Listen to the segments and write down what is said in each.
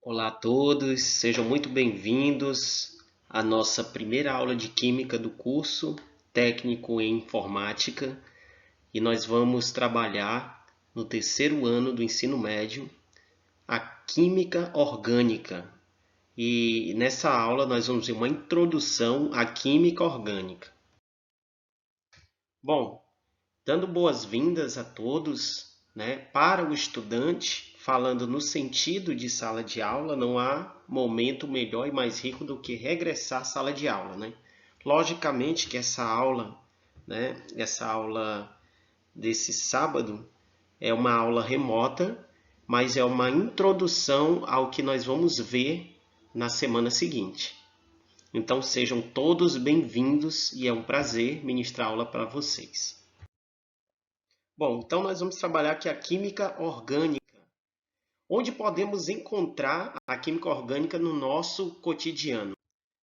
Olá a todos, sejam muito bem-vindos à nossa primeira aula de Química do curso Técnico em Informática e nós vamos trabalhar no terceiro ano do ensino médio a Química Orgânica. E nessa aula nós vamos ver uma introdução à Química Orgânica. Bom, dando boas-vindas a todos, né? Para o estudante, falando no sentido de sala de aula, não há momento melhor e mais rico do que regressar à sala de aula, né? Logicamente que essa aula, né? Essa aula desse sábado é uma aula remota, mas é uma introdução ao que nós vamos ver na semana seguinte. Então sejam todos bem-vindos e é um prazer ministrar aula para vocês. Bom, então nós vamos trabalhar aqui a química orgânica. Onde podemos encontrar a química orgânica no nosso cotidiano?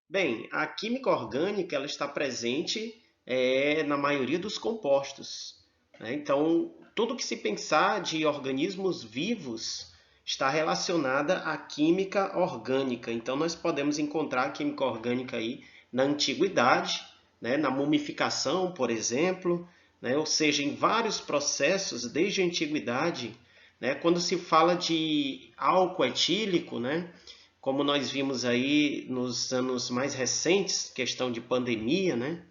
Bem, a química orgânica ela está presente na maioria dos compostos, né? Então, tudo que se pensar de organismos vivos está relacionada à química orgânica. Então, nós podemos encontrar a química orgânica aí na antiguidade, né? Na mumificação, por exemplo, né? Ou seja, em vários processos desde a antiguidade, né? Quando se fala de álcool etílico, né? Como nós vimos aí nos anos mais recentes, questão de pandemia, né?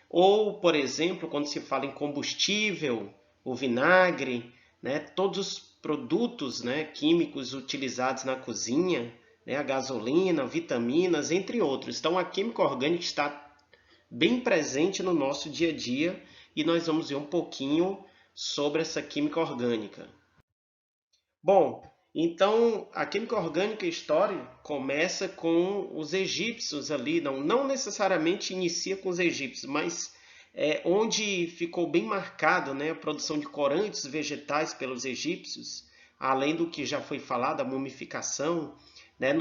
Ou, por exemplo, quando se fala em combustível, o vinagre, né? Todos os produtos, né, químicos utilizados na cozinha, né, a gasolina, vitaminas, entre outros. Então, a química orgânica está bem presente no nosso dia a dia e nós vamos ver um pouquinho sobre essa química orgânica. Bom, então a química orgânica histórica começa com os egípcios ali, não necessariamente inicia com os egípcios, mas onde ficou bem marcado, né, a produção de corantes vegetais pelos egípcios, além do que já foi falado, a mumificação, né,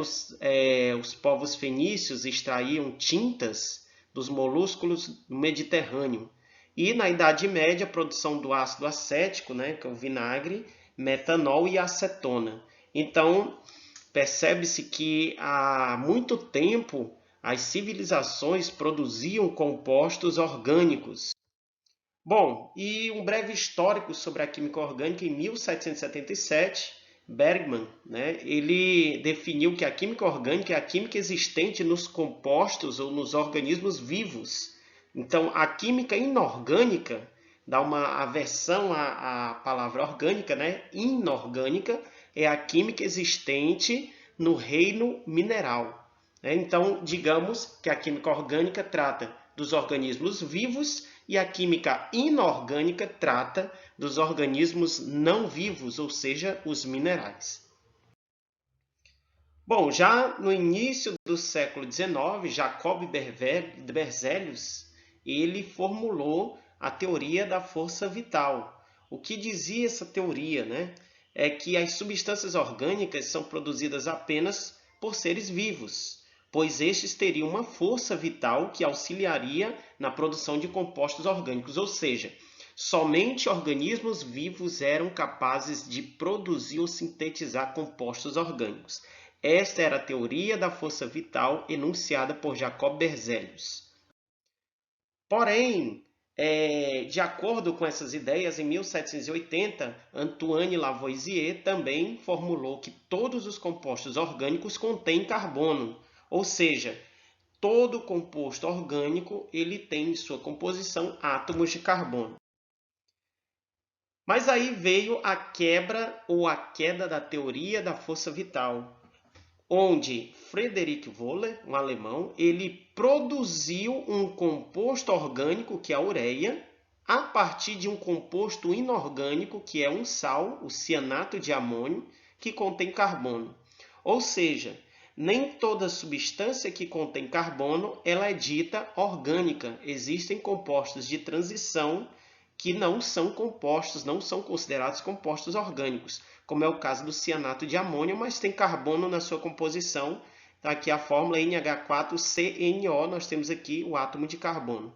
os povos fenícios extraíam tintas dos moluscos do Mediterrâneo. E na Idade Média, a produção do ácido acético, né, que é o vinagre, metanol e acetona. Então, percebe-se que há muito tempo as civilizações produziam compostos orgânicos. Bom, e um breve histórico sobre a química orgânica. Em 1777, Bergman, né, ele definiu que a química orgânica é a química existente nos compostos ou nos organismos vivos. Então, a química inorgânica dá uma aversão à palavra orgânica, né? Inorgânica é a química existente no reino mineral. Então, digamos que a química orgânica trata dos organismos vivos e a química inorgânica trata dos organismos não vivos, ou seja, os minerais. Bom, já no início do século XIX, Jacob Berzelius, ele formulou a teoria da força vital. O que dizia essa teoria, né? É que as substâncias orgânicas são produzidas apenas por seres vivos, pois estes teriam uma força vital que auxiliaria na produção de compostos orgânicos, ou seja, somente organismos vivos eram capazes de produzir ou sintetizar compostos orgânicos. Esta era a teoria da força vital enunciada por Jacob Berzelius. Porém, de acordo com essas ideias, em 1780, Antoine Lavoisier também formulou que todos os compostos orgânicos contêm carbono, ou seja, todo composto orgânico ele tem em sua composição átomos de carbono. Mas aí veio a quebra ou a queda da teoria da força vital, onde Friedrich Wöhler, um alemão, ele produziu um composto orgânico, que é a ureia, a partir de um composto inorgânico, que é um sal, o cianato de amônio, que contém carbono. Ou seja, nem toda substância que contém carbono ela é dita orgânica. Existem compostos de transição que não são compostos, não são considerados compostos orgânicos, como é o caso do cianato de amônio, mas tem carbono na sua composição. Aqui a fórmula NH4CNO, nós temos aqui o átomo de carbono.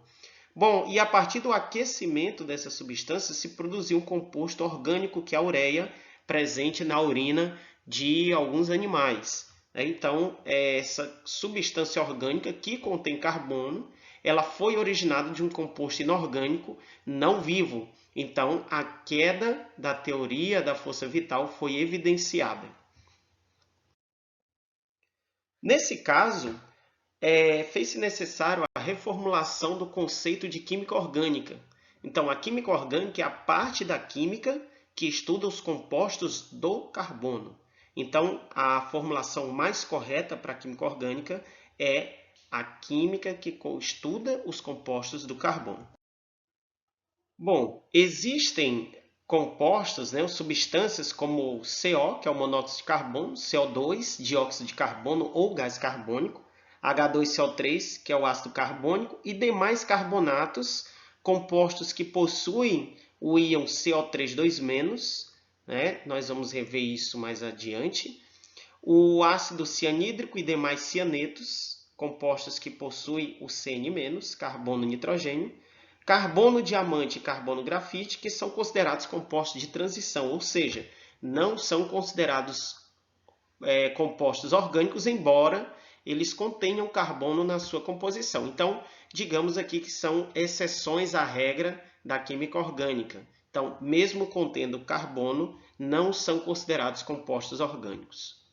Bom, e a partir do aquecimento dessa substância se produziu um composto orgânico, que é a ureia, presente na urina de alguns animais. Então, essa substância orgânica que contém carbono, ela foi originada de um composto inorgânico não vivo. Então, a queda da teoria da força vital foi evidenciada. Nesse caso, fez-se necessário a reformulação do conceito de química orgânica. Então, a química orgânica é a parte da química que estuda os compostos do carbono. Então, a formulação mais correta para a química orgânica é a química que estuda os compostos do carbono. Bom, existem compostos, né, substâncias como o CO, que é o monóxido de carbono, CO2, dióxido de carbono ou gás carbônico, H2CO3, que é o ácido carbônico, e demais carbonatos, compostos que possuem o íon CO3 2-, né? Nós vamos rever isso mais adiante. O ácido cianídrico e demais cianetos, compostos que possuem o CN-, carbono e nitrogênio. Carbono diamante e carbono grafite, que são considerados compostos de transição, ou seja, não são considerados compostos orgânicos, embora eles contenham carbono na sua composição. Então, digamos aqui que são exceções à regra da química orgânica. Então, mesmo contendo carbono, não são considerados compostos orgânicos.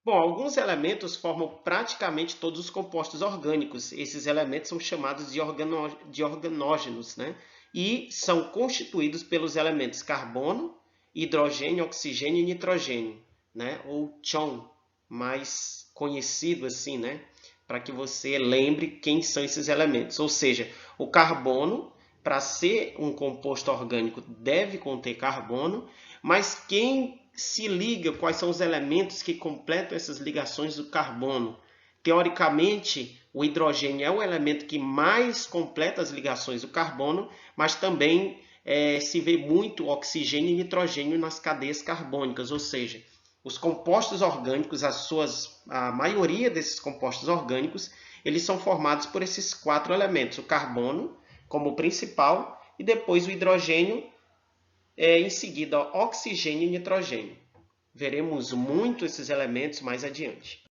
Bom, alguns elementos formam praticamente todos os compostos orgânicos. Esses elementos são chamados de organógenos, né? E são constituídos pelos elementos carbono, hidrogênio, oxigênio e nitrogênio, né? Ou CHON, mais conhecido assim, né? Para que você lembre quem são esses elementos. Ou seja, o carbono, para ser um composto orgânico, deve conter carbono, mas quem se liga, quais são os elementos que completam essas ligações do carbono? Teoricamente, o hidrogênio é o elemento que mais completa as ligações do carbono, mas também se vê muito oxigênio e nitrogênio nas cadeias carbônicas, ou seja, os compostos orgânicos, a maioria desses compostos orgânicos, eles são formados por esses 4 elementos, o carbono como principal e depois o hidrogênio, em seguida oxigênio e nitrogênio. Veremos muito esses elementos mais adiante.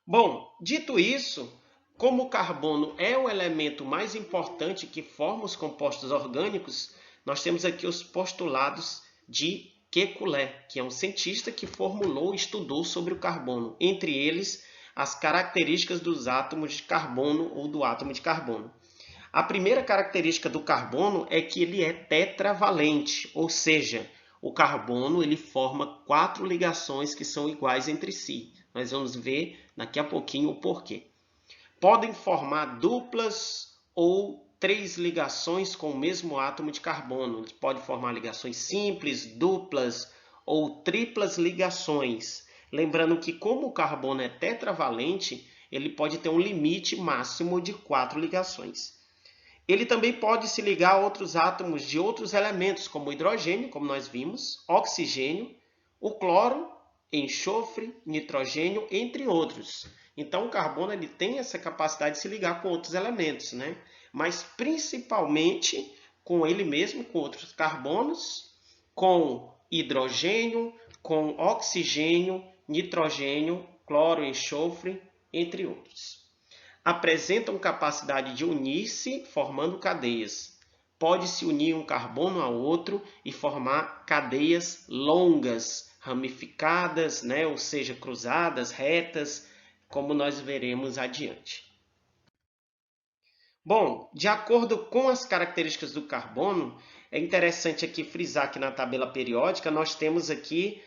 Bom, dito isso, como o carbono é o elemento mais importante que forma os compostos orgânicos, nós temos aqui os postulados de Kekulé, que é um cientista que formulou e estudou sobre o carbono, entre eles as características dos átomos de carbono ou do átomo de carbono. A primeira característica do carbono é que ele é tetravalente, ou seja, o carbono ele forma 4 ligações que são iguais entre si. Nós vamos ver daqui a pouquinho o porquê. Podem formar duplas ou 3 ligações com o mesmo átomo de carbono. Ele pode formar ligações simples, duplas ou triplas ligações. Lembrando que como o carbono é tetravalente, ele pode ter um limite máximo de 4 ligações. Ele também pode se ligar a outros átomos de outros elementos, como o hidrogênio, como nós vimos, oxigênio, o cloro, enxofre, nitrogênio, entre outros. Então, o carbono ele tem essa capacidade de se ligar com outros elementos, né? Mas principalmente com ele mesmo, com outros carbonos, com hidrogênio, com oxigênio, nitrogênio, cloro, enxofre, entre outros. Apresentam capacidade de unir-se formando cadeias. Pode-se unir um carbono a outro e formar cadeias longas, ramificadas, né? Ou seja, cruzadas, retas, como nós veremos adiante. Bom, de acordo com as características do carbono, é interessante aqui frisar que na tabela periódica nós temos aqui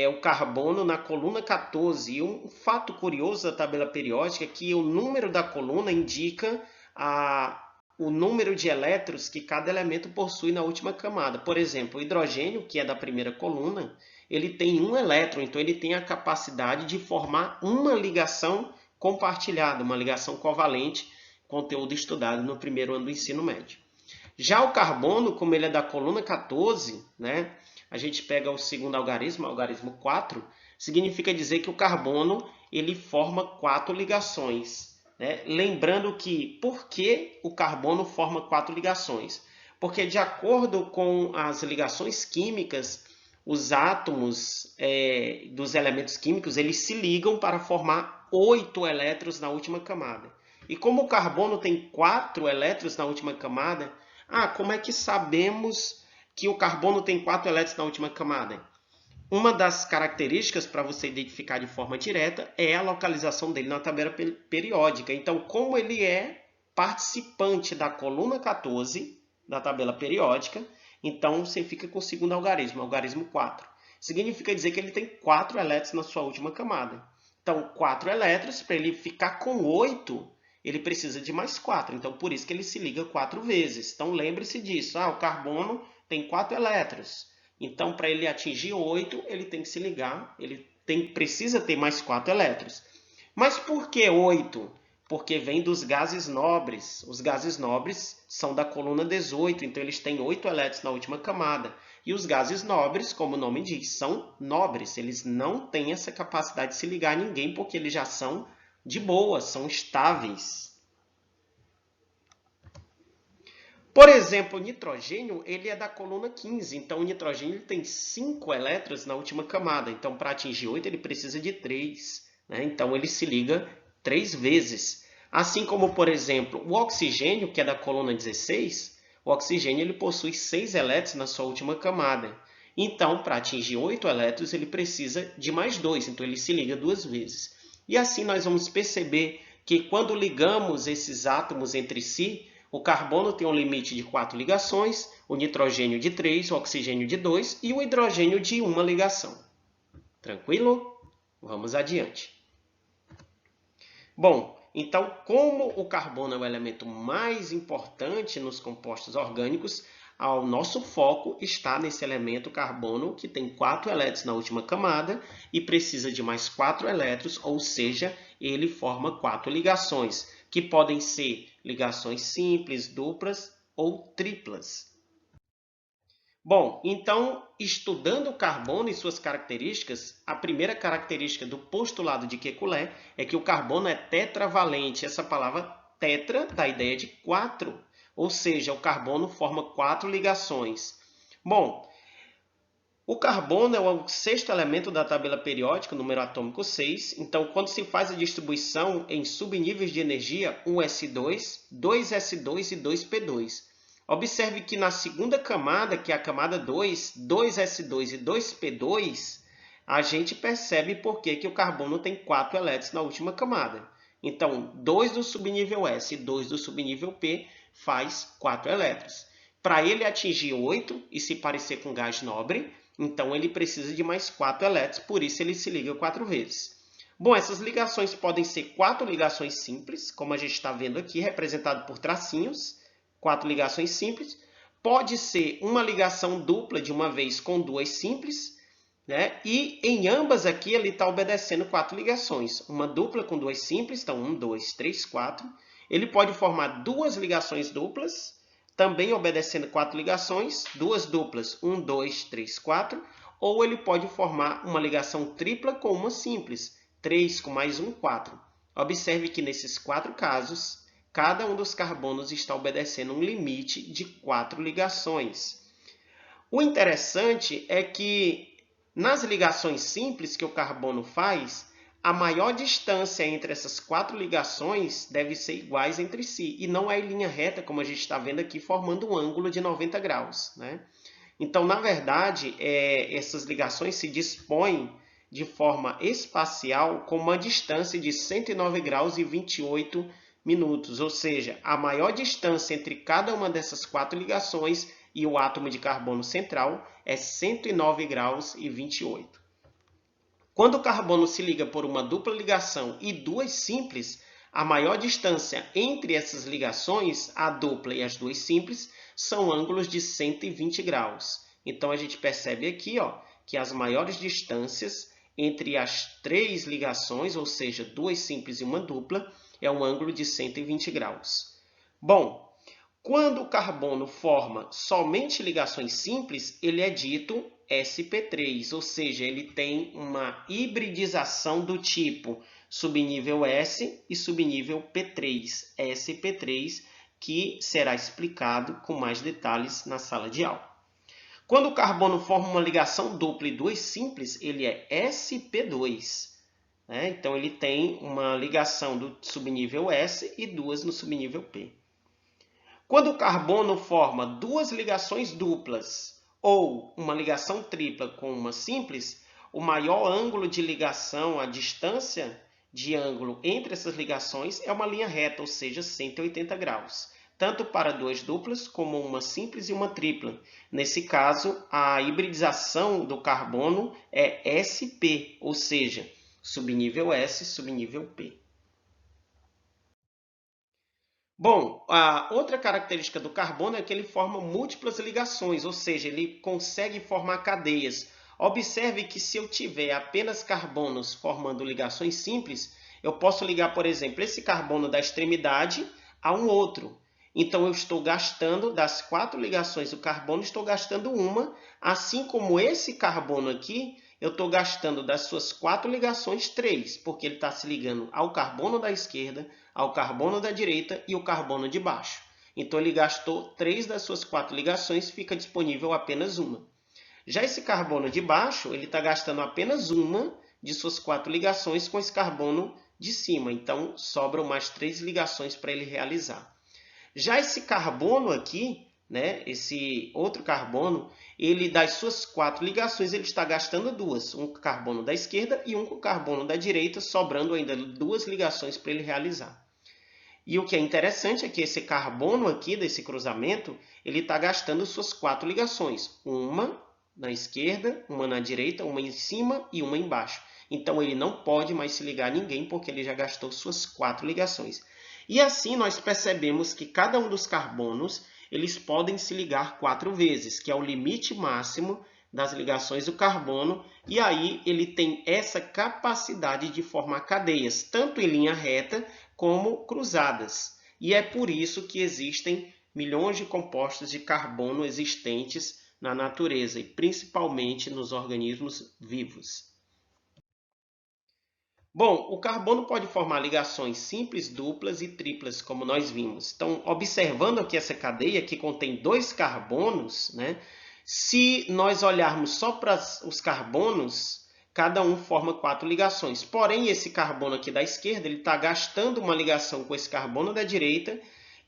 o carbono na coluna 14. E um fato curioso da tabela periódica é que o número da coluna indica o número de elétrons que cada elemento possui na última camada. Por exemplo, o hidrogênio, que é da primeira coluna, ele tem um elétron, então ele tem a capacidade de formar uma ligação compartilhada, uma ligação covalente, conteúdo estudado no primeiro ano do ensino médio. Já o carbono, como ele é da coluna 14, né, a gente pega o segundo algarismo, algarismo 4, significa dizer que o carbono ele forma 4 ligações. Né? Lembrando que, por que o carbono forma 4 ligações? Porque de acordo com as ligações químicas, os átomos dos elementos químicos, eles se ligam para formar 8 elétrons na última camada. E como o carbono tem 4 elétrons na última camada, como é que sabemos que o carbono tem 4 elétrons na última camada? Uma das características para você identificar de forma direta é a localização dele na tabela periódica. Então, como ele é participante da coluna 14 da tabela periódica, então você fica com o segundo algarismo, algarismo 4. Significa dizer que ele tem 4 elétrons na sua última camada. Então, 4 elétrons, para ele ficar com 8, ele precisa de mais 4. Então, por isso que ele se liga 4 vezes. Então, lembre-se disso. O carbono tem 4 elétrons. Então, para ele atingir 8, ele tem que se ligar, precisa ter mais 4 elétrons. Mas por que 8? Porque vem dos gases nobres. Os gases nobres são da coluna 18, então eles têm 8 elétrons na última camada. E os gases nobres, como o nome diz, são nobres. Eles não têm essa capacidade de se ligar a ninguém, porque eles já são de boa, são estáveis. Por exemplo, o nitrogênio ele é da coluna 15, então o nitrogênio ele tem 5 elétrons na última camada. Então, para atingir 8, ele precisa de 3. Né? Então, ele se liga 3 vezes. Assim como, por exemplo, o oxigênio, que é da coluna 16, o oxigênio ele possui 6 elétrons na sua última camada. Então, para atingir 8 elétrons, ele precisa de mais 2, então ele se liga 2 vezes. E assim nós vamos perceber que quando ligamos esses átomos entre si, o carbono tem um limite de 4 ligações, o nitrogênio de 3, o oxigênio de 2 e o hidrogênio de 1 ligação. Tranquilo? Vamos adiante. Bom, então, como o carbono é o elemento mais importante nos compostos orgânicos, o nosso foco está nesse elemento carbono, que tem 4 elétrons na última camada e precisa de mais 4 elétrons, ou seja, ele forma 4 ligações, que podem ser ligações simples, duplas ou triplas. Bom, então, estudando o carbono e suas características, a primeira característica do postulado de Kekulé é que o carbono é tetravalente. Essa palavra tetra dá a ideia de 4, ou seja, o carbono forma 4 ligações. Bom, o carbono é o 6º elemento da tabela periódica, número atômico 6. Então, quando se faz a distribuição em subníveis de energia, 1s2, 2s2 e 2p2. Observe que na segunda camada, que é a camada 2, 2s2 e 2p2, a gente percebe por que o carbono tem 4 elétrons na última camada. Então, 2 do subnível S e 2 do subnível P faz 4 elétrons. Para ele atingir 8 e se parecer com gás nobre, então ele precisa de mais 4 elétrons, por isso ele se liga 4 vezes. Bom, essas ligações podem ser 4 ligações simples, como a gente está vendo aqui, representado por tracinhos. 4 ligações simples. Pode ser uma ligação dupla de uma vez com 2 simples, né? E em ambas aqui ele está obedecendo 4 ligações. Uma dupla com 2 simples, então 1, 2, 3, 4. Ele pode formar 2 ligações duplas, também obedecendo 4 ligações, 2 duplas, 1, 2, 3, 4. Ou ele pode formar uma ligação tripla com uma simples, 3 com mais 1, 4. Observe que nesses 4 casos, cada um dos carbonos está obedecendo um limite de 4 ligações. O interessante é que nas ligações simples que o carbono faz, a maior distância entre essas 4 ligações deve ser iguais entre si, e não é em linha reta, como a gente está vendo aqui, formando um ângulo de 90 graus. Né? Então, na verdade, essas ligações se dispõem de forma espacial com uma distância de 109 graus e 28 minutos, ou seja, a maior distância entre cada uma dessas 4 ligações e o átomo de carbono central é 109 graus e 28. Quando o carbono se liga por uma dupla ligação e 2 simples, a maior distância entre essas ligações, a dupla e as 2 simples, são ângulos de 120 graus. Então, a gente percebe aqui que as maiores distâncias entre as 3 ligações, ou seja, 2 simples e uma dupla, é um ângulo de 120 graus. Bom, quando o carbono forma somente ligações simples, ele é dito sp3, ou seja, ele tem uma hibridização do tipo subnível S e subnível P3, sp3, que será explicado com mais detalhes na sala de aula. Quando o carbono forma uma ligação dupla e duas simples, ele é sp2. Né? Então, ele tem uma ligação do subnível S e duas no subnível P. Quando o carbono forma duas ligações duplas ou uma ligação tripla com uma simples, o maior ângulo de ligação, a distância de ângulo entre essas ligações é uma linha reta, ou seja, 180 graus, tanto para duas duplas como uma simples e uma tripla. Nesse caso, a hibridização do carbono é sp, ou seja, subnível S, subnível P. Bom, a outra característica do carbono é que ele forma múltiplas ligações, ou seja, ele consegue formar cadeias. Observe que se eu tiver apenas carbonos formando ligações simples, eu posso ligar, por exemplo, esse carbono da extremidade a um outro. Então, eu estou gastando, das 4 ligações do carbono, estou gastando uma, assim como esse carbono aqui, eu estou gastando das suas 4 ligações 3, porque ele está se ligando ao carbono da esquerda, ao carbono da direita e o carbono de baixo. Então, ele gastou 3 das suas 4 ligações, fica disponível apenas uma. Já esse carbono de baixo, ele está gastando apenas uma de suas 4 ligações com esse carbono de cima. Então, sobram mais 3 ligações para ele realizar. Já esse carbono aqui, né, esse outro carbono, ele das suas 4 ligações, ele está gastando duas. Um com o carbono da esquerda e um com o carbono da direita, sobrando ainda 2 ligações para ele realizar. E o que é interessante é que esse carbono aqui, desse cruzamento, ele está gastando suas 4 ligações. Uma na esquerda, uma na direita, uma em cima e uma embaixo. Então, ele não pode mais se ligar a ninguém, porque ele já gastou suas 4 ligações. E assim, nós percebemos que cada um dos carbonos, eles podem se ligar 4 vezes, que é o limite máximo das ligações do carbono, e aí ele tem essa capacidade de formar cadeias, tanto em linha reta como cruzadas. E é por isso que existem milhões de compostos de carbono existentes na natureza e principalmente nos organismos vivos. Bom, o carbono pode formar ligações simples, duplas e triplas, como nós vimos. Então, observando aqui essa cadeia que contém 2 carbonos, né? Se nós olharmos só para os carbonos, cada um forma 4 ligações. Porém, esse carbono aqui da esquerda, ele está gastando uma ligação com esse carbono da direita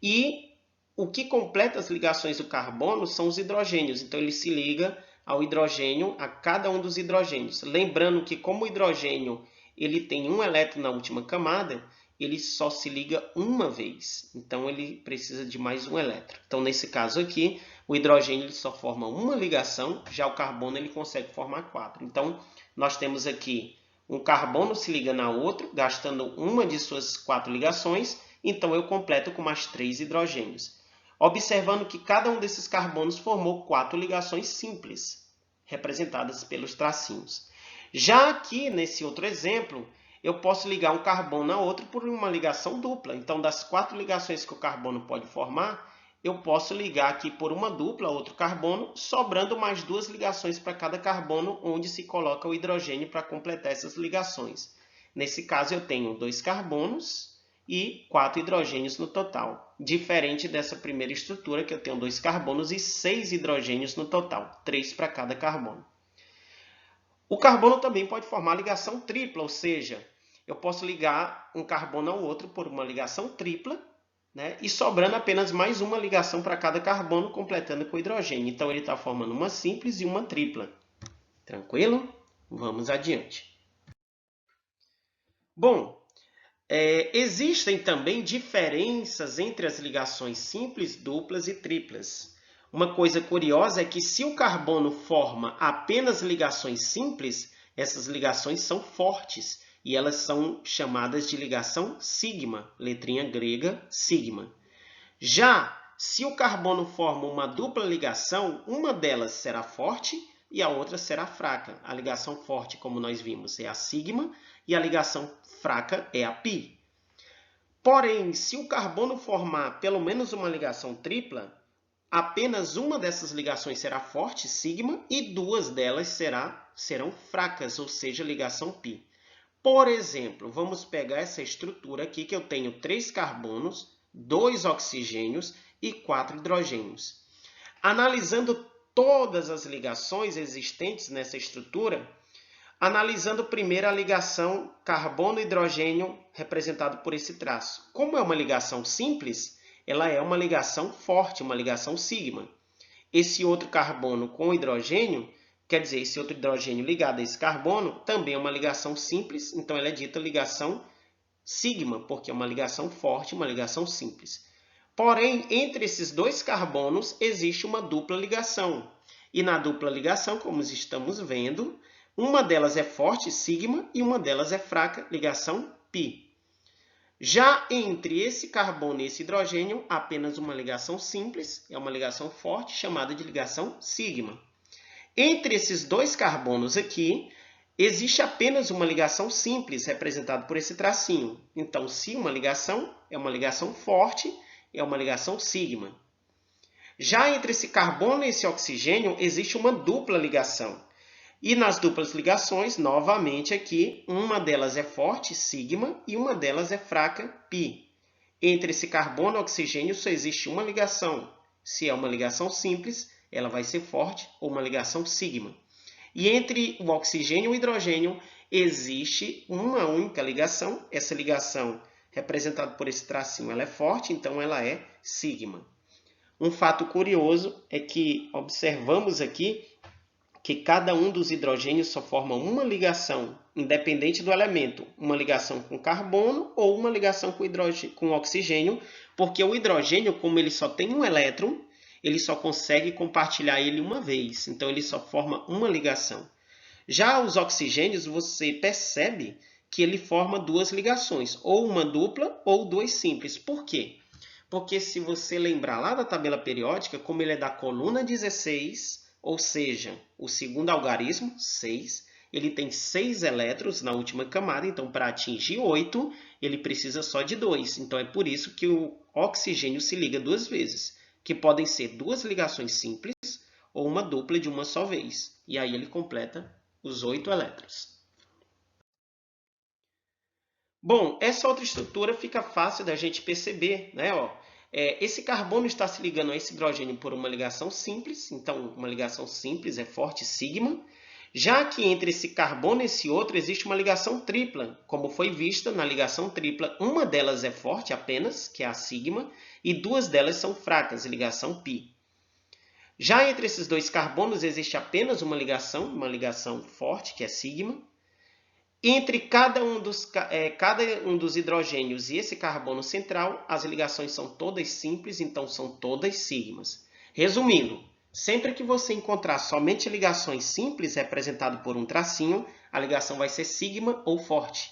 e o que completa as ligações do carbono são os hidrogênios. Então, ele se liga ao hidrogênio, a cada um dos hidrogênios. Lembrando que como o hidrogênio ele tem um elétron na última camada, ele só se liga uma vez. Então, ele precisa de mais um elétron. Então, nesse caso aqui, o hidrogênio ele só forma uma ligação, já o carbono ele consegue formar 4. Então, nós temos aqui um carbono se ligando a outro, gastando uma de suas 4 ligações. Então, eu completo com mais 3 hidrogênios. Observando que cada um desses carbonos formou 4 ligações simples, representadas pelos tracinhos. Já aqui, nesse outro exemplo, eu posso ligar um carbono a outro por uma ligação dupla. Então, das 4 ligações que o carbono pode formar, eu posso ligar aqui por uma dupla a outro carbono, sobrando mais 2 ligações para cada carbono, onde se coloca o hidrogênio para completar essas ligações. Nesse caso, eu tenho 2 carbonos e 4 hidrogênios no total. Diferente dessa primeira estrutura, que eu tenho 2 carbonos e 6 hidrogênios no total, 3 para cada carbono. O carbono também pode formar ligação tripla, ou seja, eu posso ligar um carbono ao outro por uma ligação tripla, né? E sobrando apenas mais uma ligação para cada carbono, completando com hidrogênio. Então, ele está formando uma simples e uma tripla. Tranquilo? Vamos adiante. Bom, existem também diferenças entre as ligações simples, duplas e triplas. Uma coisa curiosa é que se o carbono forma apenas ligações simples, essas ligações são fortes e elas são chamadas de ligação sigma, letrinha grega sigma. Já se o carbono forma uma dupla ligação, uma delas será forte e a outra será fraca. A ligação forte, como nós vimos, é a sigma e a ligação fraca é a pi. Porém, se o carbono formar pelo menos uma ligação tripla, apenas uma dessas ligações será forte, sigma, e 2 delas serão fracas, ou seja, ligação π. Por exemplo, vamos pegar essa estrutura aqui que eu tenho 3 carbonos, 2 oxigênios e 4 hidrogênios. Analisando todas as ligações existentes nessa estrutura, analisando primeiro a ligação carbono-hidrogênio representado por esse traço. Como é uma ligação simples, ela é uma ligação forte, uma ligação sigma. Esse outro carbono com hidrogênio, quer dizer, esse outro hidrogênio ligado a esse carbono, também é uma ligação simples, então ela é dita ligação sigma, porque é uma ligação forte, uma ligação simples. Porém, entre esses dois carbonos existe uma dupla ligação. E na dupla ligação, como estamos vendo, uma delas é forte, sigma, e uma delas é fraca, ligação π. Já entre esse carbono e esse hidrogênio, apenas uma ligação simples, é uma ligação forte, chamada de ligação sigma. Entre esses dois carbonos aqui, existe apenas uma ligação simples, representada por esse tracinho. Então, se uma ligação é uma ligação forte, é uma ligação sigma. Já entre esse carbono e esse oxigênio, existe uma dupla ligação. E nas duplas ligações, novamente aqui, uma delas é forte, sigma, e uma delas é fraca, π. Entre esse carbono e oxigênio só existe uma ligação. Se é uma ligação simples, ela vai ser forte ou uma ligação sigma. E entre o oxigênio e o hidrogênio existe uma única ligação. Essa ligação, representada por esse tracinho, ela é forte, então ela é sigma. Um fato curioso é que observamos aqui que cada um dos hidrogênios só forma uma ligação, independente do elemento, uma ligação com carbono ou uma ligação com oxigênio, porque o hidrogênio, como ele só tem um elétron, ele só consegue compartilhar ele uma vez, então ele só forma uma ligação. Já os oxigênios, você percebe que ele forma duas ligações, ou uma dupla ou duas simples. Por quê? Porque se você lembrar lá da tabela periódica, como ele é da coluna 16, ou seja, o segundo algarismo, 6, ele tem 6 elétrons na última camada, então para atingir 8, ele precisa só de 2. Então é por isso que o oxigênio se liga duas vezes, que podem ser duas ligações simples ou uma dupla de uma só vez. E aí ele completa os 8 elétrons. Bom, essa outra estrutura fica fácil da gente perceber, né? Esse carbono está se ligando a esse hidrogênio por uma ligação simples, então uma ligação simples é forte, sigma. Já que entre esse carbono e esse outro existe uma ligação tripla, como foi vista na ligação tripla, uma delas é forte apenas, que é a sigma, e duas delas são fracas, ligação π. Já entre esses dois carbonos existe apenas uma ligação forte, que é sigma. Entre cada um dos hidrogênios e esse carbono central, as ligações são todas simples, então são todas sigmas. Resumindo, sempre que você encontrar somente ligações simples representadas por um tracinho, a ligação vai ser sigma ou forte.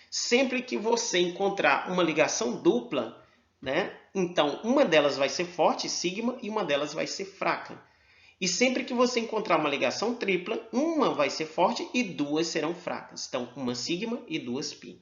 Sempre que você encontrar uma ligação dupla, né, então uma delas vai ser forte, sigma, e uma delas vai ser fraca. E sempre que você encontrar uma ligação tripla, uma vai ser forte e duas serão fracas. Então, uma sigma e duas π.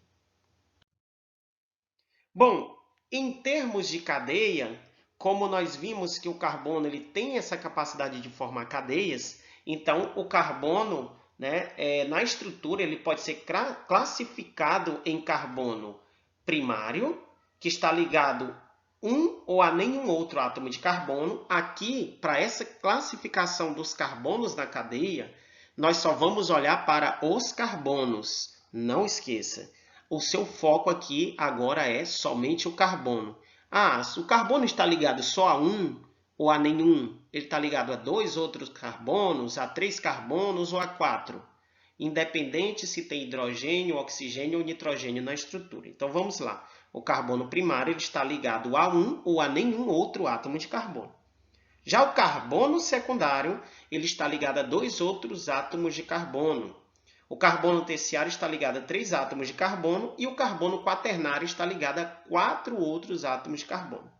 Bom, em termos de cadeia, como nós vimos que o carbono ele tem essa capacidade de formar cadeias, então o carbono, né, na estrutura, ele pode ser classificado em carbono primário, que está ligado um ou a nenhum outro átomo de carbono. Aqui, para essa classificação dos carbonos na cadeia, nós só vamos olhar para os carbonos. Não esqueça, o seu foco aqui agora é somente o carbono. O carbono está ligado só a um ou a nenhum? Ele está ligado a dois outros carbonos, a 3 carbonos ou a 4? Independente se tem hidrogênio, oxigênio ou nitrogênio na estrutura. Então, vamos lá. O carbono primário ele está ligado a um ou a nenhum outro átomo de carbono. Já o carbono secundário ele está ligado a 2 outros átomos de carbono. O carbono terciário está ligado a 3 átomos de carbono e o carbono quaternário está ligado a 4 outros átomos de carbono.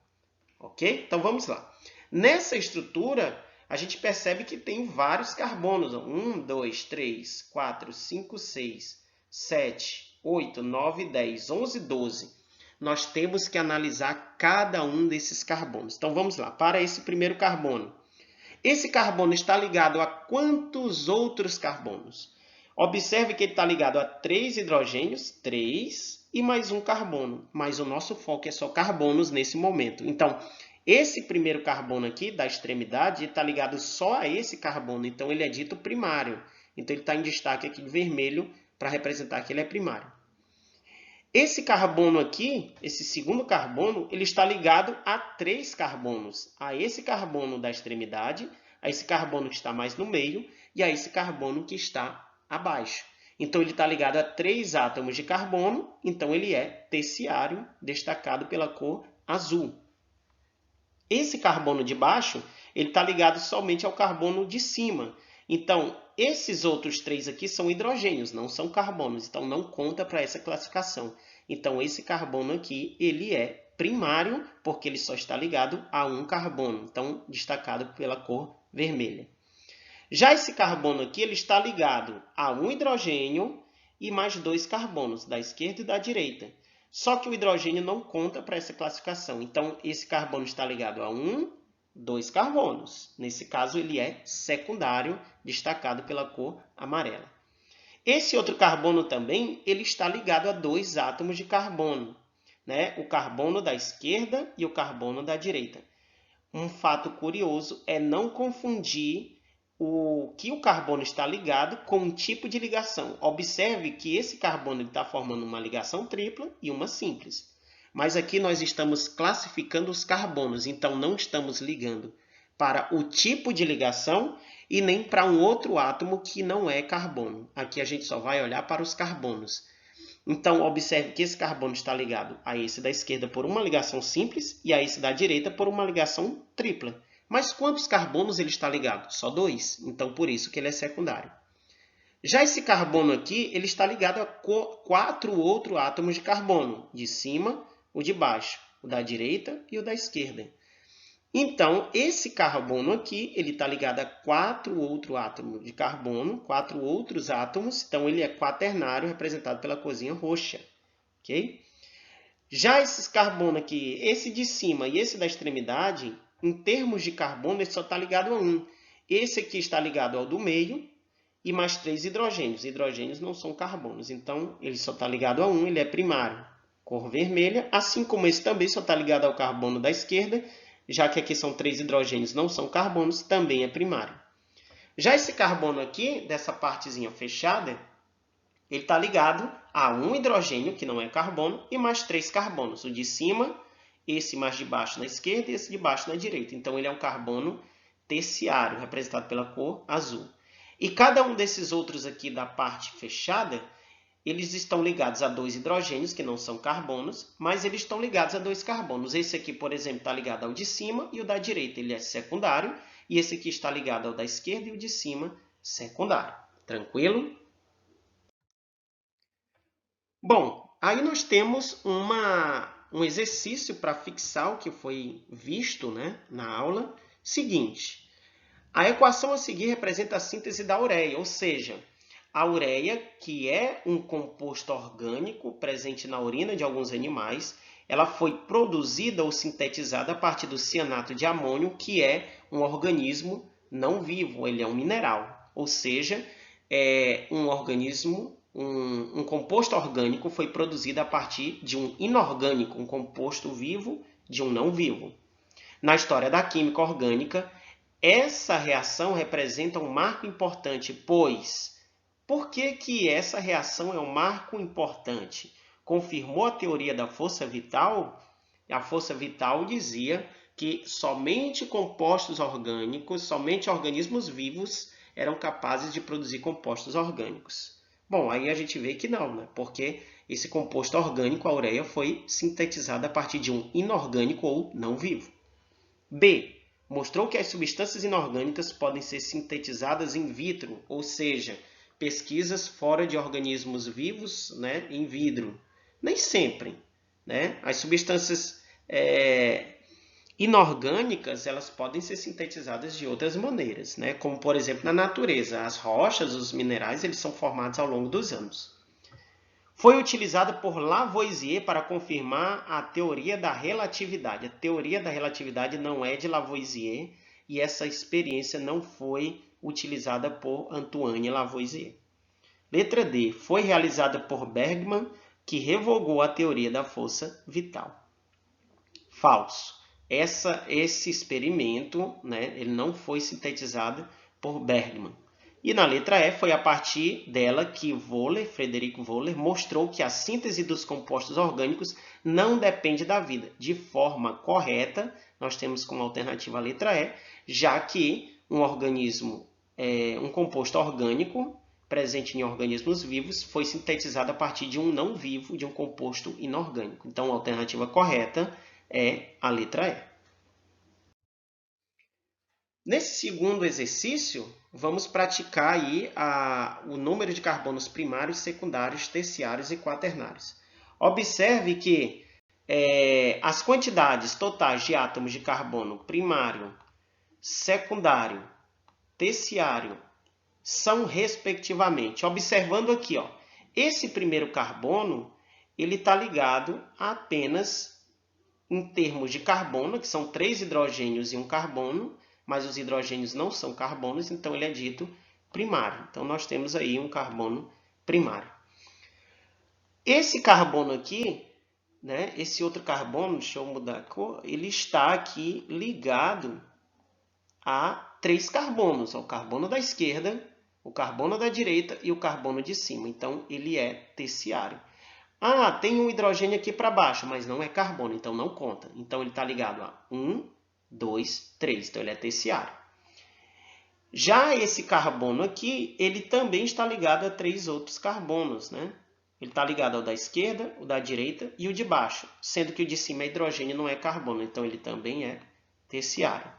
Ok? Então, vamos lá. Nessa estrutura, a gente percebe que tem vários carbonos. 1, 2, 3, 4, 5, 6, 7, 8, 9, 10, 11, 12. Nós temos que analisar cada um desses carbonos. Então, vamos lá. Para esse primeiro carbono. Esse carbono está ligado a quantos outros carbonos? Observe que ele está ligado a 3 hidrogênios, 3, e mais um carbono. Mas o nosso foco é só carbonos nesse momento. Então, Esse primeiro carbono aqui, da extremidade, está ligado só a esse carbono, então ele é dito primário. Então ele está em destaque aqui de vermelho para representar que ele é primário. Esse carbono aqui, esse segundo carbono, ele está ligado a 3 carbonos. A esse carbono da extremidade, a esse carbono que está mais no meio e a esse carbono que está abaixo. Então ele está ligado a 3 átomos de carbono, então ele é terciário, destacado pela cor azul. Esse carbono de baixo, ele está ligado somente ao carbono de cima. Então, esses outros 3 aqui são hidrogênios, não são carbonos, então não conta para essa classificação. Então, esse carbono aqui, ele é primário, porque ele só está ligado a um carbono, então destacado pela cor vermelha. Já esse carbono aqui, ele está ligado a um hidrogênio e mais 2 carbonos, da esquerda e da direita. Só que o hidrogênio não conta para essa classificação. Então, esse carbono está ligado a 2 carbonos. Nesse caso, ele é secundário, destacado pela cor amarela. Esse outro carbono também, ele está ligado a 2 átomos de carbono, né? O carbono da esquerda e o carbono da direita. Um fato curioso é não confundir o que o carbono está ligado com um tipo de ligação. Observe que esse carbono está formando uma ligação tripla e uma simples. Mas aqui nós estamos classificando os carbonos, então não estamos ligando para o tipo de ligação e nem para um outro átomo que não é carbono. Aqui a gente só vai olhar para os carbonos. Então, observe que esse carbono está ligado a esse da esquerda por uma ligação simples e a esse da direita por uma ligação tripla. Mas quantos carbonos ele está ligado? Só 2. Então, por isso que ele é secundário. Já esse carbono aqui, ele está ligado a 4 outros átomos de carbono. De cima, o de baixo, o da direita e o da esquerda. Então, esse carbono aqui, ele está ligado a 4 outros átomos de carbono, 4 outros átomos. Então, ele é quaternário, representado pela corzinha roxa. Ok? Já esses carbono aqui, esse de cima e esse da extremidade, em termos de carbono, ele só está ligado a 1. Esse aqui está ligado ao do meio e mais 3 hidrogênios. Hidrogênios não são carbonos, então ele só está ligado a 1, ele é primário, cor vermelha. Assim como esse também só está ligado ao carbono da esquerda, já que aqui são 3 hidrogênios, não são carbonos, também é primário. Já esse carbono aqui, dessa partezinha fechada, ele está ligado a um hidrogênio, que não é carbono, e mais 3 carbonos. O de cima, esse mais de baixo na esquerda e esse de baixo na direita. Então, ele é um carbono terciário, representado pela cor azul. E cada um desses outros aqui da parte fechada, eles estão ligados a 2 hidrogênios, que não são carbonos, mas eles estão ligados a 2 carbonos. Esse aqui, por exemplo, está ligado ao de cima e o da direita ele é secundário. E esse aqui está ligado ao da esquerda e o de cima secundário. Tranquilo? Bom, aí nós temos um exercício para fixar o que foi visto, né, na aula. Seguinte, a equação a seguir representa a síntese da ureia, ou seja, a ureia, que é um composto orgânico presente na urina de alguns animais, ela foi produzida ou sintetizada a partir do cianato de amônio, que é um organismo não vivo, ele é um mineral, ou seja, é um organismo. Um composto orgânico foi produzido a partir de um inorgânico, um composto vivo de um não vivo. Na história da química orgânica, essa reação representa um marco importante, pois por que essa reação é um marco importante? Confirmou a teoria da força vital? A força vital dizia que somente compostos orgânicos, somente organismos vivos eram capazes de produzir compostos orgânicos. Bom, aí a gente vê que não, né? Porque esse composto orgânico, a ureia, foi sintetizado a partir de um inorgânico ou não vivo. B. Mostrou que as substâncias inorgânicas podem ser sintetizadas in vitro, ou seja, pesquisas fora de organismos vivos, né, in vitro. Nem sempre, né? As substâncias inorgânicas, elas podem ser sintetizadas de outras maneiras, né? Como, por exemplo, na natureza. As rochas, os minerais, eles são formados ao longo dos anos. Foi utilizada por Lavoisier para confirmar a teoria da relatividade. A teoria da relatividade não é de Lavoisier e essa experiência não foi utilizada por Antoine Lavoisier. Letra D. Foi realizada por Bergman, que revogou a teoria da força vital. Falso. esse experimento, né, ele não foi sintetizado por Bergman. E na letra E foi a partir dela que Frederick Wöhler, mostrou que a síntese dos compostos orgânicos não depende da vida. De forma correta, nós temos como alternativa a letra E, já que um composto orgânico presente em organismos vivos foi sintetizado a partir de um não vivo, de um composto inorgânico. Então, a alternativa correta é a letra E. Nesse segundo exercício, vamos praticar aí o número de carbonos primários, secundários, terciários e quaternários. Observe que as quantidades totais de átomos de carbono primário, secundário, terciário são respectivamente. Observando aqui, ó, esse primeiro carbono ele está ligado apenas em termos de carbono, que são 3 hidrogênios e um carbono, mas os hidrogênios não são carbonos, então ele é dito primário. Então, nós temos aí um carbono primário. Esse carbono aqui, né, esse outro carbono, deixa eu mudar a cor, ele está aqui ligado a 3 carbonos, o carbono da esquerda, o carbono da direita e o carbono de cima. Então, ele é terciário. Ah, tem um hidrogênio aqui para baixo, mas não é carbono, então não conta. Então, ele está ligado a 1, 2, 3. Então, ele é terciário. Já esse carbono aqui, ele também está ligado a 3 outros carbonos, né? Ele está ligado ao da esquerda, o da direita e o de baixo, sendo que o de cima é hidrogênio, não é carbono, então ele também é terciário.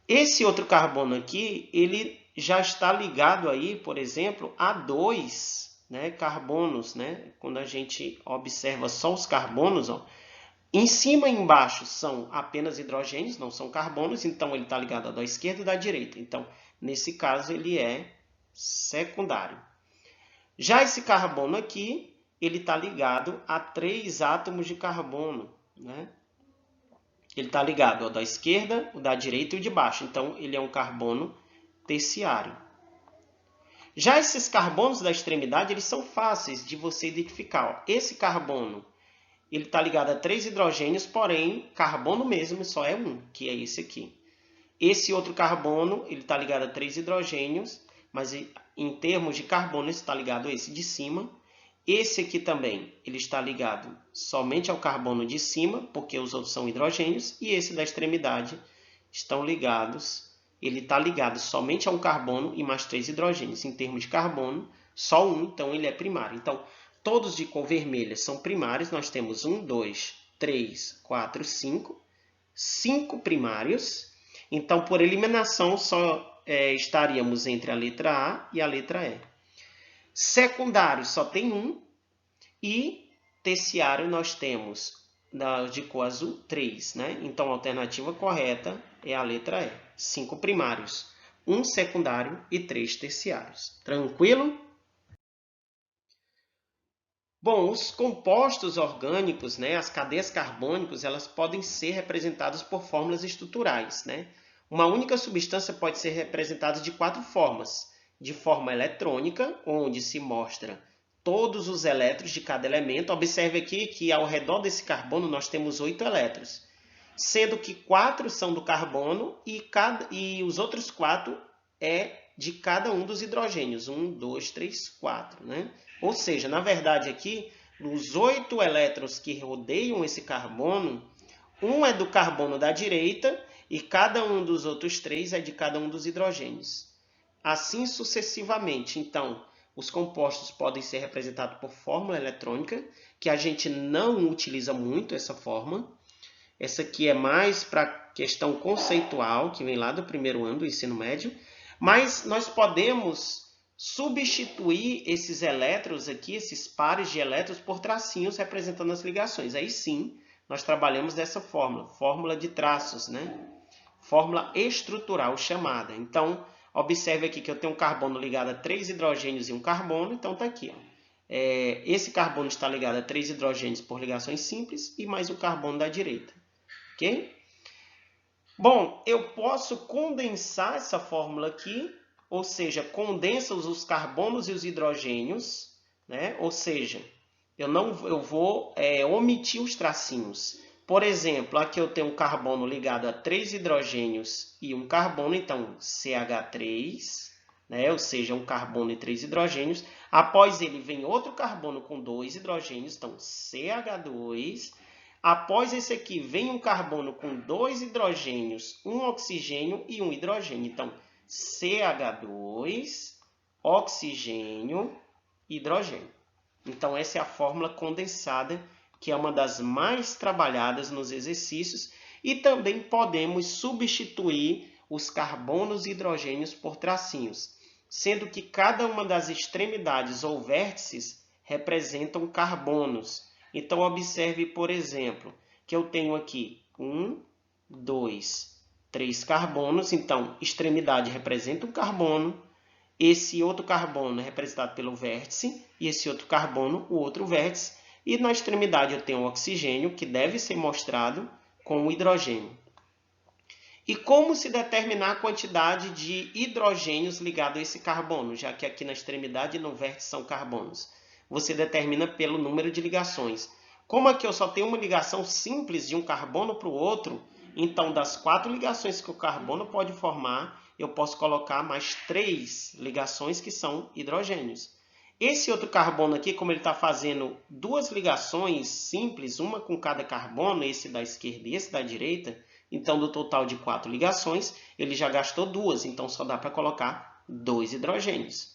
Esse outro carbono aqui, ele já está ligado aí, por exemplo, a 2, né, carbonos, né? Quando a gente observa só os carbonos, ó, em cima e embaixo são apenas hidrogênios, não são carbonos, então ele está ligado ao da esquerda e da direita. Então, nesse caso, ele é secundário. Já esse carbono aqui, ele está ligado a 3 átomos de carbono, né? Ele está ligado ao da esquerda, o da direita e o de baixo. Então, ele é um carbono terciário. Já esses carbonos da extremidade, eles são fáceis de você identificar. Ó, esse carbono, ele está ligado a 3 hidrogênios, porém, carbono mesmo só é um, que é esse aqui. Esse outro carbono, ele está ligado a 3 hidrogênios, mas em termos de carbono, ele está ligado a esse de cima. Esse aqui também, ele está ligado somente ao carbono de cima, porque os outros são hidrogênios, e esse da extremidade ele está ligado somente a um carbono e mais 3 hidrogênios. Em termos de carbono, só um, então ele é primário. Então, todos de cor vermelha são primários. Nós temos 1, 2, 3, 4, 5. 5 primários. Então, por eliminação, só estaríamos entre a letra A e a letra E. Secundário só tem um. E terciário nós temos, de cor azul, 3. Né? Então, a alternativa correta é a letra E. 5 primários, 1 secundário e 3 terciários. Tranquilo? Bom, os compostos orgânicos, né, as cadeias carbônicas, elas podem ser representadas por fórmulas estruturais. Né? Uma única substância pode ser representada de 4 formas. De forma eletrônica, onde se mostra todos os elétrons de cada elemento. Observe aqui que ao redor desse carbono nós temos 8 elétrons, sendo que 4 são do carbono e os outros 4 é de cada um dos hidrogênios. 1, 2, 3, 4. Né? Ou seja, na verdade aqui, os 8 elétrons que rodeiam esse carbono, um é do carbono da direita e cada um dos outros 3 é de cada um dos hidrogênios. Assim sucessivamente. Então, os compostos podem ser representados por fórmula eletrônica, que a gente não utiliza muito essa forma. Essa aqui é mais para questão conceitual, que vem lá do primeiro ano do ensino médio. Mas nós podemos substituir esses elétrons aqui, esses pares de elétrons, por tracinhos representando as ligações. Aí sim, nós trabalhamos dessa fórmula, fórmula de traços, né? Fórmula estrutural chamada. Então, observe aqui que eu tenho um carbono ligado a 3 hidrogênios e um carbono, então está aqui. Ó. Esse carbono está ligado a 3 hidrogênios por ligações simples e mais o carbono da direita. Ok? Bom, eu posso condensar essa fórmula aqui, ou seja, condensa os carbonos e os hidrogênios, né? Ou seja, eu vou omitir os tracinhos. Por exemplo, aqui eu tenho um carbono ligado a 3 hidrogênios e um carbono, então CH3, né? Ou seja, um carbono e 3 hidrogênios. Após ele vem outro carbono com 2 hidrogênios, então CH2. Após esse aqui vem um carbono com 2 hidrogênios, um oxigênio e um hidrogênio. Então CH2, oxigênio, hidrogênio. Então essa é a fórmula condensada, que é uma das mais trabalhadas nos exercícios, e também podemos substituir os carbonos e hidrogênios por tracinhos, sendo que cada uma das extremidades ou vértices representam carbonos. Então, observe, por exemplo, que eu tenho aqui 1, 2, 3 carbonos. Então, extremidade representa um carbono, esse outro carbono é representado pelo vértice, e esse outro carbono, o outro vértice. E na extremidade eu tenho o oxigênio, que deve ser mostrado com o hidrogênio. E como se determinar a quantidade de hidrogênios ligado a esse carbono, já que aqui na extremidade e no vértice são carbonos? Você determina pelo número de ligações. Como aqui eu só tenho uma ligação simples de um carbono para o outro, então das 4 ligações que o carbono pode formar, eu posso colocar mais 3 ligações que são hidrogênios. Esse outro carbono aqui, como ele está fazendo 2 ligações simples, uma com cada carbono, esse da esquerda e esse da direita, então do total de 4 ligações, ele já gastou 2, então só dá para colocar 2 hidrogênios.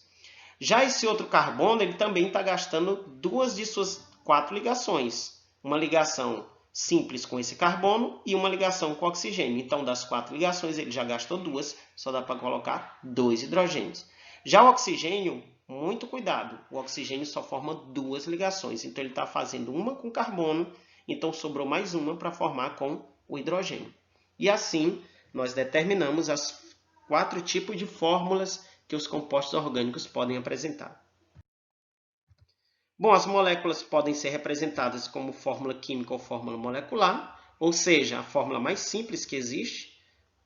Já esse outro carbono, ele também está gastando 2 de suas 4 ligações. Uma ligação simples com esse carbono e uma ligação com oxigênio. Então, das 4 ligações, ele já gastou 2, só dá para colocar 2 hidrogênios. Já o oxigênio, muito cuidado, o oxigênio só forma 2 ligações. Então, ele está fazendo uma com carbono, então sobrou mais uma para formar com o hidrogênio. E assim, nós determinamos as 4 tipos de fórmulas que os compostos orgânicos podem apresentar. Bom, as moléculas podem ser representadas como fórmula química ou fórmula molecular, ou seja, a fórmula mais simples que existe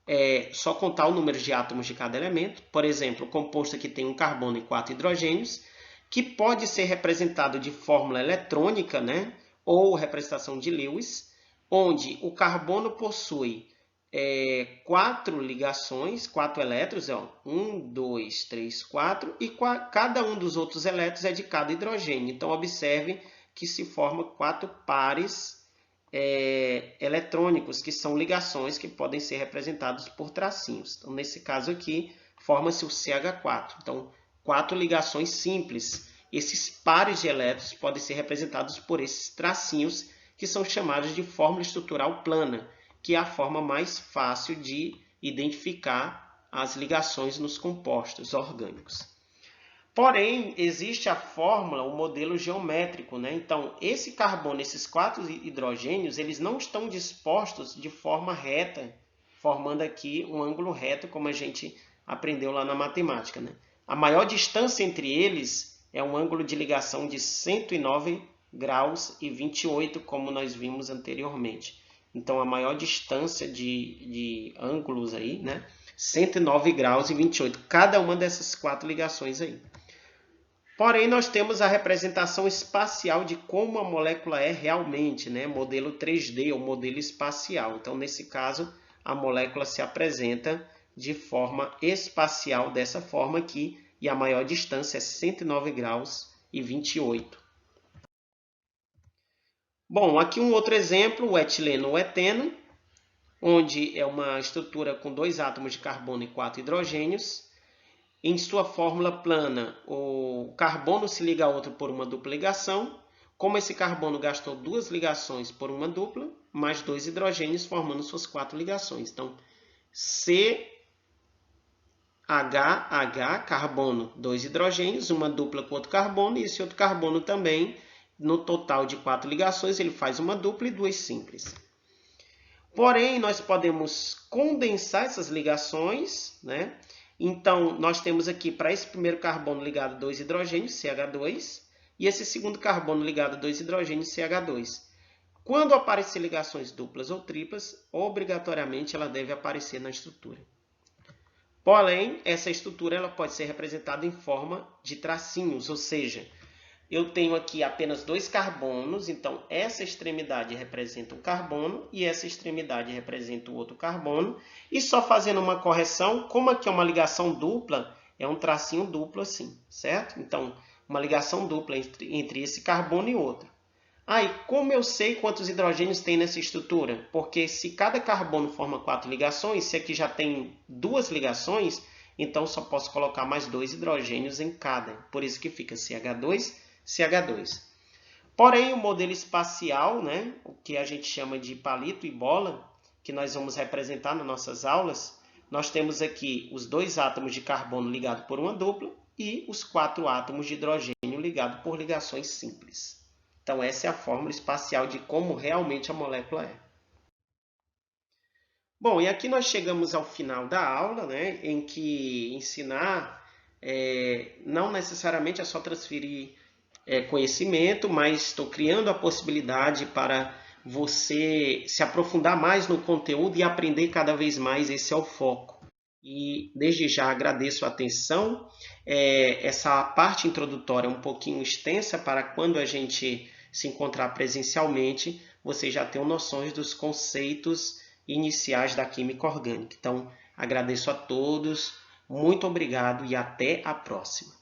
é só contar o número de átomos de cada elemento. Por exemplo, o composto aqui tem um carbono e 4 hidrogênios, que pode ser representado de fórmula eletrônica, né? Ou representação de Lewis, onde o carbono possui 4 ligações, 4 elétrons, 1, 2, 3, 4, e cada um dos outros elétrons é de cada hidrogênio. Então, observe que se forma 4 pares eletrônicos, que são ligações que podem ser representados por tracinhos. Então, nesse caso aqui, forma-se o CH4. Então, 4 ligações simples. Esses pares de elétrons podem ser representados por esses tracinhos, que são chamados de fórmula estrutural plana, que é a forma mais fácil de identificar as ligações nos compostos orgânicos. Porém, existe a fórmula, o modelo geométrico, né? Então, esse carbono, esses 4 hidrogênios, eles não estão dispostos de forma reta, formando aqui um ângulo reto, como a gente aprendeu lá na matemática, né? A maior distância entre eles é um ângulo de ligação de 109 graus e 28, como nós vimos anteriormente. Então, a maior distância de ângulos aí, né? 109 graus e 28, cada uma dessas 4 ligações aí. Porém, nós temos a representação espacial de como a molécula é realmente, né? Modelo 3D, ou modelo espacial. Então, nesse caso, a molécula se apresenta de forma espacial, dessa forma aqui, e a maior distância é 109 graus e 28. Bom, aqui um outro exemplo, o etileno ou eteno, onde é uma estrutura com 2 átomos de carbono e 4 hidrogênios. Em sua fórmula plana, o carbono se liga a outro por uma dupla ligação. Como esse carbono gastou 2 ligações por uma dupla, mais 2 hidrogênios formando suas 4 ligações. Então, CHH, carbono, 2 hidrogênios, uma dupla com outro carbono, e esse outro carbono também, no total de 4 ligações, ele faz uma dupla e 2 simples. Porém, nós podemos condensar essas ligações, né? Então, nós temos aqui, para esse primeiro carbono ligado a 2 hidrogênios, CH2, e esse segundo carbono ligado a 2 hidrogênios, CH2. Quando aparecer ligações duplas ou triplas, obrigatoriamente ela deve aparecer na estrutura. Porém, essa estrutura ela pode ser representada em forma de tracinhos, ou seja, eu tenho aqui apenas 2 carbonos, então essa extremidade representa um carbono e essa extremidade representa o outro carbono. E só fazendo uma correção, como aqui é uma ligação dupla, é um tracinho duplo assim, certo? Então, uma ligação dupla entre esse carbono e outro. E como eu sei quantos hidrogênios tem nessa estrutura? Porque se cada carbono forma 4 ligações, se aqui já tem 2 ligações, então só posso colocar mais 2 hidrogênios em cada. Por isso que fica CH2, CH2. Porém, o modelo espacial, né, o que a gente chama de palito e bola, que nós vamos representar nas nossas aulas, nós temos aqui os 2 átomos de carbono ligados por uma dupla e os 4 átomos de hidrogênio ligados por ligações simples. Então, essa é a fórmula espacial de como realmente a molécula é. Bom, e aqui nós chegamos ao final da aula, né, em que ensinar não necessariamente é só transferir conhecimento, mas estou criando a possibilidade para você se aprofundar mais no conteúdo e aprender cada vez mais, esse é o foco. E desde já agradeço a atenção. Essa parte introdutória é um pouquinho extensa para quando a gente se encontrar presencialmente, vocês já tenham noções dos conceitos iniciais da química orgânica. Então, agradeço a todos, muito obrigado e até a próxima.